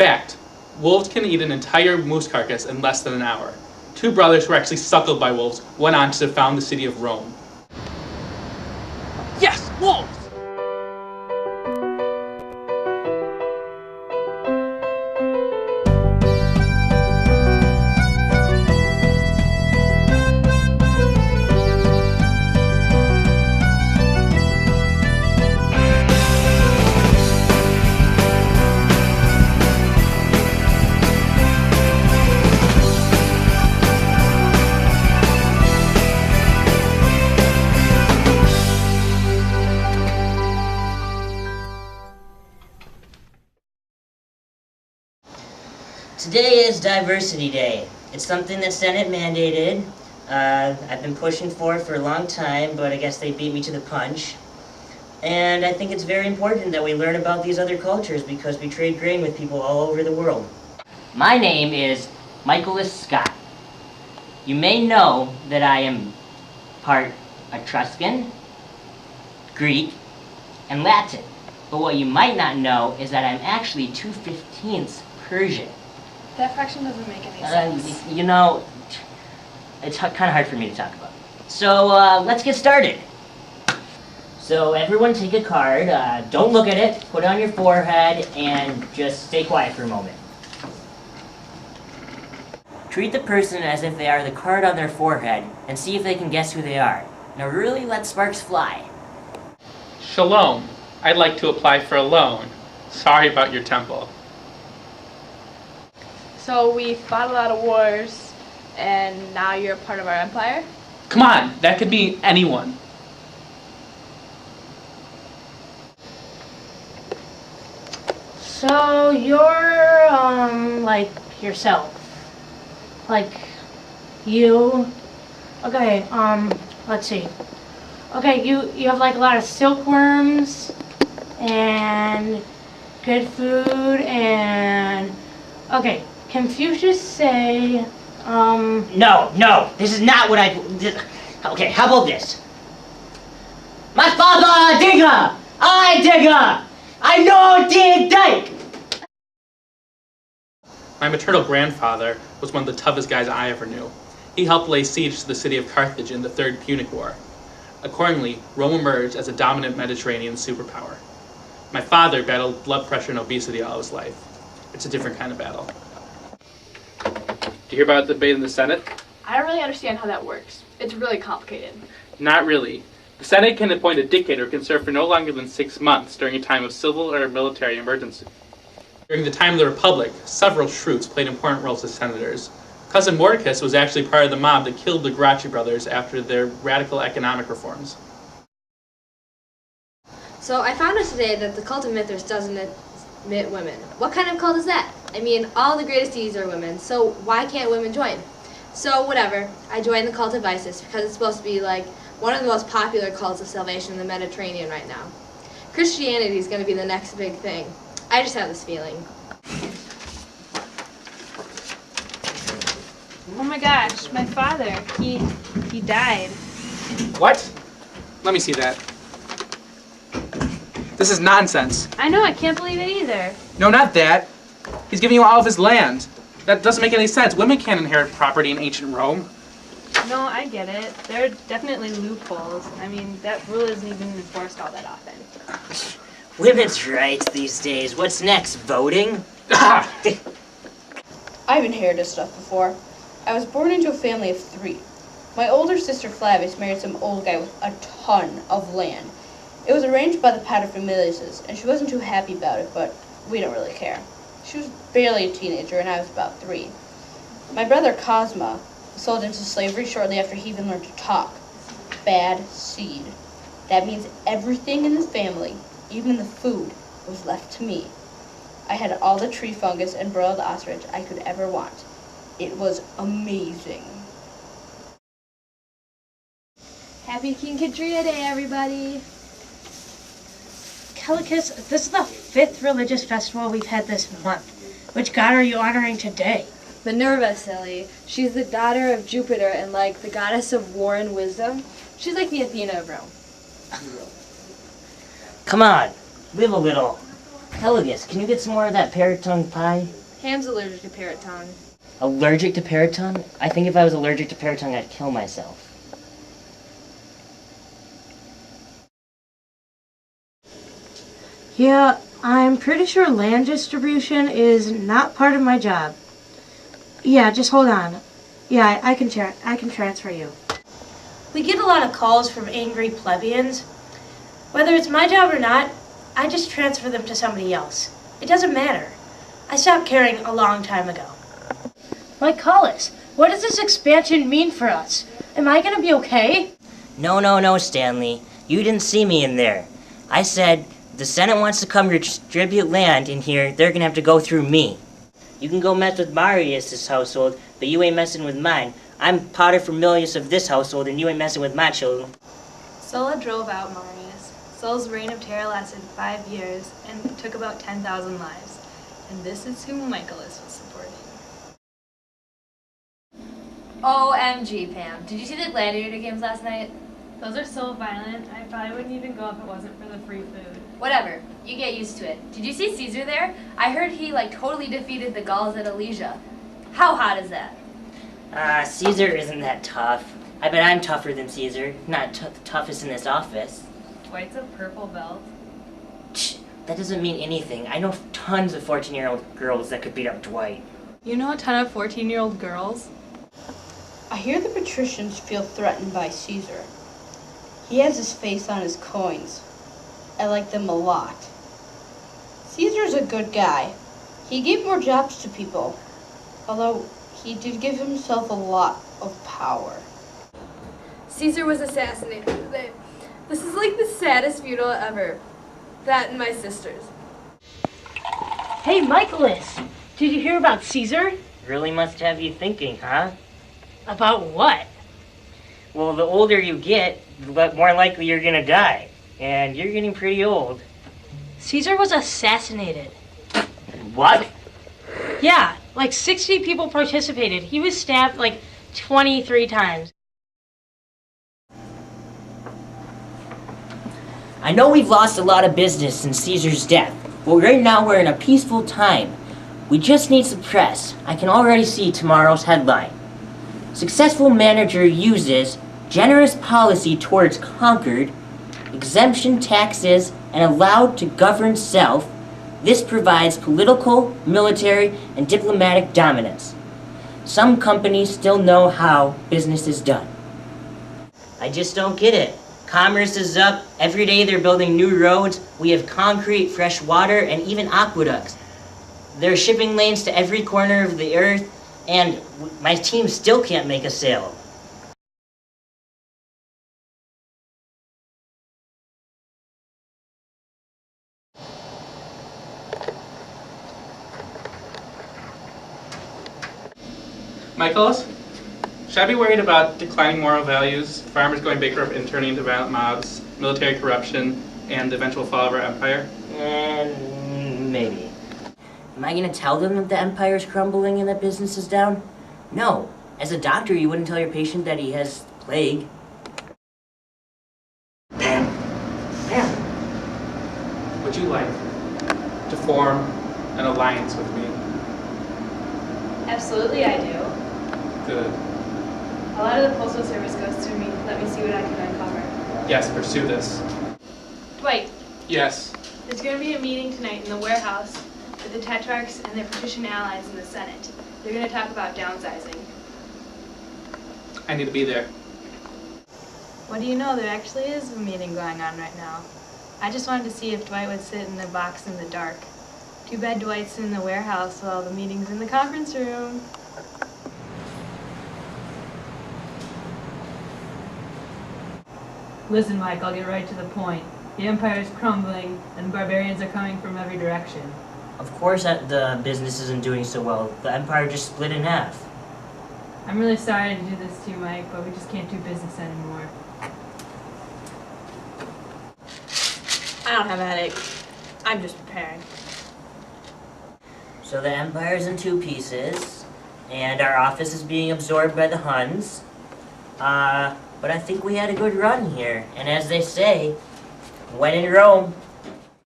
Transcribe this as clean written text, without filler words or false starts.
Fact, wolves can eat an entire moose carcass in less than an hour. Two brothers who were actually suckled by wolves went on to found the city of Rome. Yes, wolves! Today is Diversity Day. It's something that Senate mandated. I've been pushing for it for a long time, but I guess they beat me to the punch. And I think it's very important that we learn about these other cultures because we trade grain with people all over the world. My name is Michaelis Scott. You may know that I am part Etruscan, Greek, and Latin. But what you might not know is that I'm actually 2/15 Persian. That fraction doesn't make any sense. You know, it's kind of hard for me to talk about. So let's get started. So everyone take a card, don't look at it, put it on your forehead, and just stay quiet for a moment. Treat the person as if they are the card on their forehead, and see if they can guess who they are. Now really let sparks fly. Shalom. I'd like to apply for a loan. Sorry about your temple. So we fought a lot of wars, and now you're a part of our empire? Come on, that could be anyone. So you're, like yourself. Like, you. Okay, let's see. Okay, you have like a lot of silkworms, and good food, and, okay. Confucius say, No, this is not what okay, how about this? My father digger! I digger! I know dig dike! My maternal grandfather was one of the toughest guys I ever knew. He helped lay siege to the city of Carthage in the Third Punic War. Accordingly, Rome emerged as a dominant Mediterranean superpower. My father battled blood pressure and obesity all his life. It's a different kind of battle. Did you hear about the debate in the Senate? I don't really understand how that works. It's really complicated. Not really. The Senate can appoint a dictator who can serve for no longer than 6 months during a time of civil or military emergency. During the time of the Republic, several shrews played important roles as senators. Cousin Mordecus was actually part of the mob that killed the Gracchi brothers after their radical economic reforms. So I found out today that the cult of Mithras doesn't admit women. What kind of cult is that? I mean, all the greatest deities are women, so why can't women join? So whatever, I joined the cult of Isis because it's supposed to be like one of the most popular cults of salvation in the Mediterranean right now. Christianity is going to be the next big thing. I just have this feeling. Oh my gosh, my father, he died. What? Let me see that. This is nonsense. I know, I can't believe it either. No, not that. He's giving you all of his land. That doesn't make any sense. Women can't inherit property in ancient Rome. No, I get it. There are definitely loopholes. I mean, that rule isn't even enforced all that often. Women's rights these days. What's next, voting? I've inherited stuff before. I was born into a family of 3. My older sister Flavius married some old guy with a ton of land. It was arranged by the paterfamiliases, and she wasn't too happy about it, but we don't really care. She was barely a teenager, and I was about 3. My brother Cosma was sold into slavery shortly after he even learned to talk. Bad seed. That means everything in the family, even the food, was left to me. I had all the tree fungus and broiled ostrich I could ever want. It was amazing. Happy King Kadria Day, everybody! Calicus, this is the 5th religious festival we've had this month. Which god are you honoring today? Minerva, silly. She's the daughter of Jupiter and like the goddess of war and wisdom. She's like the Athena of Rome. Come on, live a little. Heligus, can you get some more of that parrot tongue pie? Ham's allergic to parrot tongue. Allergic to parrot tongue? I think if I was allergic to parrot tongue, I'd kill myself. Yeah, I'm pretty sure land distribution is not part of my job. Yeah, just hold on. Yeah, I can transfer you. We get a lot of calls from angry plebeians. Whether it's my job or not, I just transfer them to somebody else. It doesn't matter. I stopped caring a long time ago. Mike Collis, what does this expansion mean for us? Am I gonna be okay? No, Stanley. You didn't see me in there. I said, the Senate wants to come distribute land in here, they're gonna have to go through me. You can go mess with Marius' household, but you ain't messing with mine. I'm paterfamilias of this household, and you ain't messing with my children. Sulla drove out Marius. Sulla's reign of terror lasted 5 years and took about 10,000 lives. And this is who Michaelis was supporting. OMG, Pam. Did you see the Gladiator games last night? Those are so violent, I probably wouldn't even go if it wasn't for the free food. Whatever. You get used to it. Did you see Caesar there? I heard he, totally defeated the Gauls at Alesia. How hot is that? Caesar isn't that tough. I bet I'm tougher than Caesar. Not the toughest in this office. Dwight's a purple belt. Shh, that doesn't mean anything. I know tons of 14-year-old girls that could beat up Dwight. You know a ton of 14-year-old girls? I hear the patricians feel threatened by Caesar. He has his face on his coins. I like them a lot. Caesar's a good guy. He gave more jobs to people, although he did give himself a lot of power. Caesar was assassinated today. This is the saddest funeral ever. That and my sister's. Hey, Michaelis, did you hear about Caesar? Really must have you thinking, huh? About what? Well, the older you get, the more likely you're gonna die. And you're getting pretty old. Caesar was assassinated. What? Yeah, 60 people participated. He was stabbed 23 times. I know we've lost a lot of business since Caesar's death, but right now we're in a peaceful time. We just need some press. I can already see tomorrow's headline. Successful manager uses generous policy towards conquered, exemption taxes, and allowed to govern self. This provides political, military, and diplomatic dominance. Some companies still know how business is done. I just don't get it. Commerce is up. Every day they're building new roads. We have concrete, fresh water, and even aqueducts. There are shipping lanes to every corner of the earth, and my team still can't make a sale. Michaelis, should I be worried about declining moral values, farmers going bankrupt and turning into violent mobs, military corruption, and the eventual fall of our empire? Maybe. Am I gonna tell them that the empire is crumbling and that business is down? No. As a doctor, you wouldn't tell your patient that he has plague. Would you like to form an alliance with me? Absolutely I do. Good. A lot of the Postal Service goes through me. Let me see what I can uncover. Yes, pursue this. Dwight, Yes. there's going to be a meeting tonight in the warehouse with the Tetrarchs and their patrician allies in the Senate. They're going to talk about downsizing. I need to be there. What do you know? There actually is a meeting going on right now. I just wanted to see if Dwight would sit in the box in the dark. Too bad Dwight's in the warehouse while the meeting's in the conference room. Listen, Mike, I'll get right to the point. The empire is crumbling, and barbarians are coming from every direction. Of course the business isn't doing so well. The empire just split in half. I'm really sorry to do this to you, Mike, but we just can't do business anymore. I don't have a headache. I'm just preparing. So the empire's in two pieces, and our office is being absorbed by the Huns. But I think we had a good run here. And as they say, when in Rome,